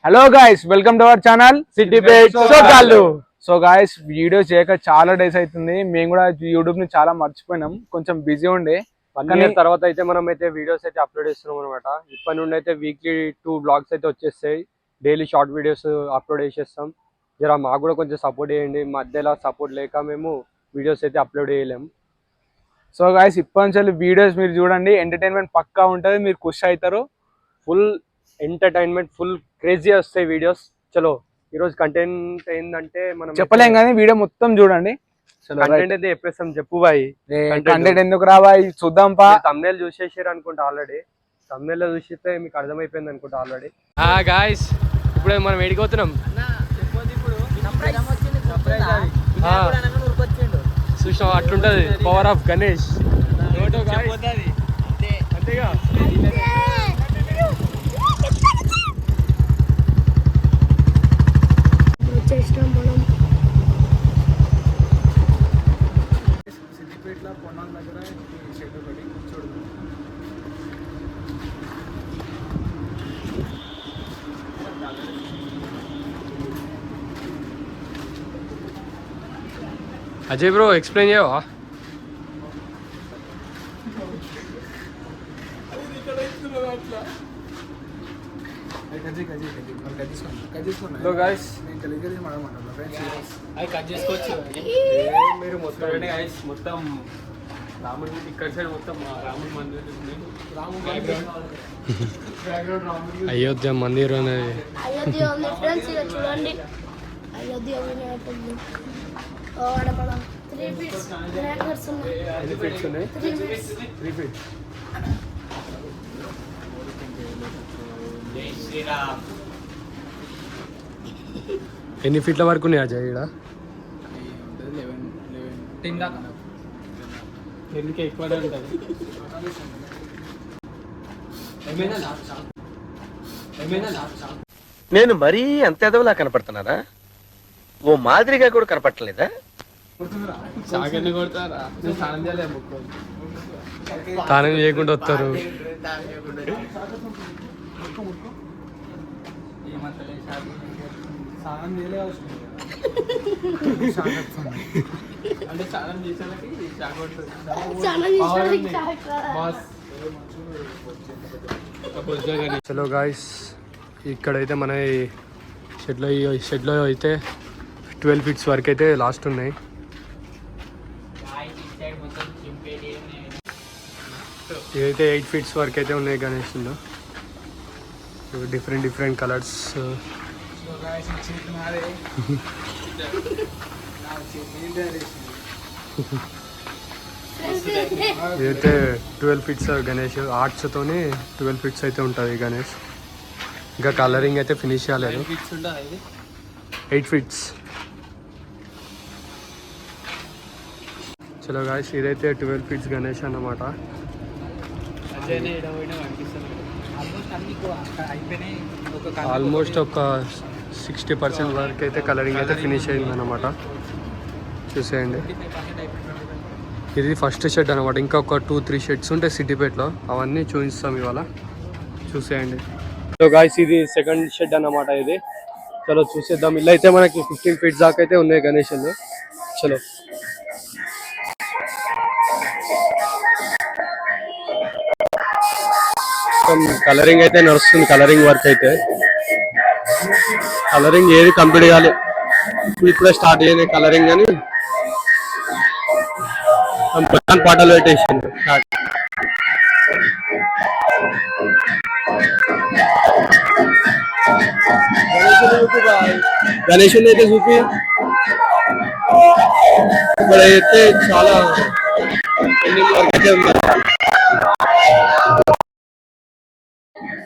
Hello guys, welcome to our channel సిటీపేట్ సోకాళ్ళు. So guys, video చేయక చాలా డేస్ అవుతుంది. మేము కూడా యూట్యూబ్ ని చాలా మర్చిపోయినాం, కొంచెం బిజీ ఉండే. తర్వాత అయితే మనం అయితే వీడియోస్ అయితే అప్లోడ్ చేస్తున్నాం అనమాట. ఇప్పటి నుండి అయితే వీక్లీ 2 బ్లాగ్స్ అయితే వచ్చేస్తాయి. డైలీ షార్ట్ వీడియోస్ అప్లోడ్ చేసేస్తాం. జర మాకు కూడా కొంచెం సపోర్ట్ చేయండి. మధ్యలో సపోర్ట్ లేక మేము వీడియోస్ అయితే అప్లోడ్ చేయలేము. సో గాయ్స్, ఇప్పటి నుంచి వీడియోస్ మీరు చూడండి, ఎంటర్టైన్మెంట్ పక్కా ఉంటుంది, మీరు ఖుషి అవుతారు. ఫుల్ ఎంటర్టైన్మెంట్, ఫుల్ క్రేజీ వస్తాయి వీడియోస్. చలో ఈరోజు కంటెంట్ ఏంటంటే మనం చెప్పలేం కానీ వీడియో మొత్తం చూడండి. కంటెంట్ అయితే చెప్పేస్తాం. చెప్పు బాయ్, కంటెంట్ ఎందుకు రాబాయి, చూద్దాం పా. తమ్నేల్ చూసేసారు అనుకుంటా ఆల్రెడీ. తమ్నేల్ చూసితే మీకు అర్థమైపోయింది అనుకుంటా ఆల్రెడీ. గాయ్స్, ఇప్పుడు మనం ఎడిపోతున్నాం. చూసాం, అట్లుంటది పవర్ ఆఫ్ గణేష్. అంతేగా అజయ్ బ్రో, ఎక్స్ప్లెయిన్ చేయవా? మీరు మొత్తం రాముడి ఇక్కడ సైడ్ మొత్తం రాముడి మందిరం, అయోధ్య మందిరం అనేది. చూడండి, అయోధ్య ఎన్ని ఫీట్ల వరకు ఉన్నాయి అజయ్? ఇక్కడ ఎక్కువ నేను మరీ అంత ఎదవలా కనపడుతున్నారా? ఓ మాదిరిగా కూడా కనపడలేదా? స్నానం చేయకుండా వస్తారు. చలో గాయ్స్, ఇక్కడైతే మన షెడ్లో అయితే 12 ఫీట్స్ వరకు అయితే లాస్ట్ ఉన్నాయి. ఇదైతే 8 ఫీట్స్ వరకు అయితే ఉన్నాయి గణేష్లో. Different colours. ఇదైతే 12 ఫీట్స్ గణేష్. ఆర్ట్స్తోని 12 ఫీట్స్ అయితే ఉంటుంది గణేష్. ఇంకా కలరింగ్ అయితే ఫినిష్ చేయలేదు. 8 ఫీట్స్. చలో గాయ్స్, ఇదైతే 12 ఫీట్స్ గణేష్ అన్నమాట. ఆల్మోస్ట్ ఒక 60% వరకు అయితే కలరింగ్ అయితే ఫినిష్ అయింది అన్నమాట. చూసేయండి, ఇది ఫస్ట్ షెడ్ అనమాట. ఇంకా ఒక 2-3 షెడ్స్ ఉంటాయి సిటీపేట్లో, అవన్నీ చూపిస్తాం ఇవాళ. చూసేయండి. సో గాయ్స్, ఇది సెకండ్ షెడ్ అన్నమాట. ఇది చలో చూసేద్దాం. ఇల్లు అయితే మనకి 15 ఫీట్స్ దాకా అయితే ఉన్నాయి గణేష్. చలో కలరింగ్ అయితే నడుస్తుంది. కలరింగ్ వర్క్ అయితే, కలరింగ్ ఏది కంప్లీట్ కావాలి, ఇప్పుడే స్టార్ట్ అయ్యింది కలరింగ్ అని. పాటలు పెట్టేసింది. గణేషుని అయితే చూపి. ఇప్పుడైతే చాలా ఎండింగ్ వర్క్ అయితే ఉంది.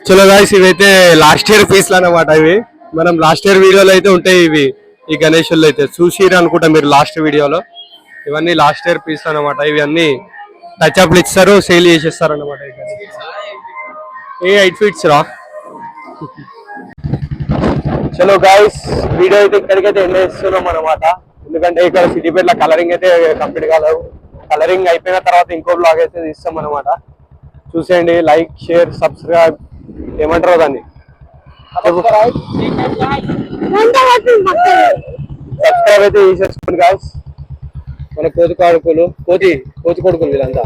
చలో గాయ్స్, ఇవైతే లాస్ట్ ఇయర్ పీస్లు అన్నమాట. ఇవి మనం లాస్ట్ ఇయర్ వీడియోలో అయితే ఉంటాయి. ఇవి ఈ గణేషులు అయితే చూసిరు అనుకుంటా మీరు లాస్ట్ వీడియోలో. ఇవన్నీ లాస్ట్ ఇయర్ పీస్ అన్నమాట. ఇవి అన్ని టచ్ అప్లు ఇస్తారు, సేల్ చేసేస్తారు అన్నమాట. ఏ 8 ఫీట్స్ రా. చలో గాయ్స్, వీడియో అయితే ఇక్కడికైతే ఎండ్ చేస్తున్నాం అన్నమాట. ఎందుకంటే ఇక్కడ సిటీపేట్లో కలరింగ్ అయితే కంప్లీట్ కాలేదు. కలరింగ్ అయిపోయిన తర్వాత ఇంకో బ్లాగ్ అయితే తీస్తాం అన్నమాట. చూసేయండి. లైక్, షేర్, సబ్స్క్రైబ్, ఏమంటారో దాన్ని సబ్స్క్రైబ్ అయితే చేసేసుకోండి గాయ్స్. మన కోతి కొడుకులు వీళ్ళంతా